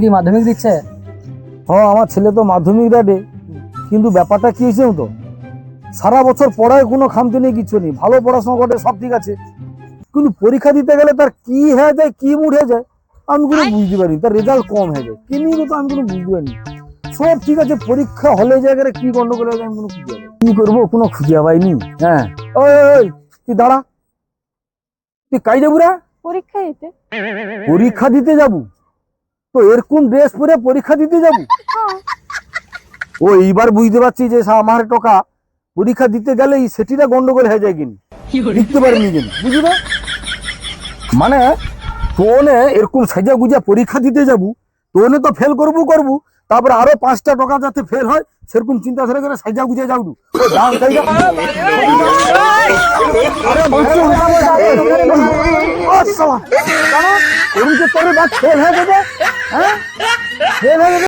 কি মাধ্যমিক দিচ্ছে? হ্যাঁ, আমার ছেলে তো মাধ্যমিক দেবে, কিন্তু ব্যাপারটা কি হয়েছে তো, সারা বছর পড়ায় কোনো খামতি নেই, কিছু নেই, ভালো পড়াশোনা করে, সব ঠিক আছে, কিন্তু পরীক্ষা দিতে গেলে তার কি হয়ে যায়, কি মুড হয়ে যায় আমি কোনো বুঝতে পারি, তার রেজাল্ট কম হয়ে যায়, কি নিয়ে তো আমি কোনো বুঝতে পারিনি। সব ঠিক আছে, পরীক্ষা হলে জায়গায় কি গন্ডগোল হয়ে যায় আমি কোনো খুঁজে পাই, কি করবো কোনো খুঁজে পাইনি। হ্যাঁ, ওই তুই দাঁড়া, তুই কাই যাবো রে? পরীক্ষা দিতে। পরীক্ষা দিতে যাবো? তো এরকম ড্রেস পরে পরীক্ষা দিতে যাবো? ও এইবার বুঝতে পারছি যে আমার টাকা পরীক্ষা দিতে গেলেই সেটিটা গন্ডগোল হয়ে যায়, কিনি লিখতে পারিনি কিনি, বুঝবে মানে তোনে এরকম সাজা গুজা পরীক্ষা দিতে যাবো, তোনে তো ফেল করবো, তারপরে আরো 5টা টাকা যাতে ফেল হয় সেরকম চিন্তাধারা করে সাজা গুজা যাও। তোর ফেল হয়ে যাবে, হ্যাঁ ফেল হয়ে যাবে।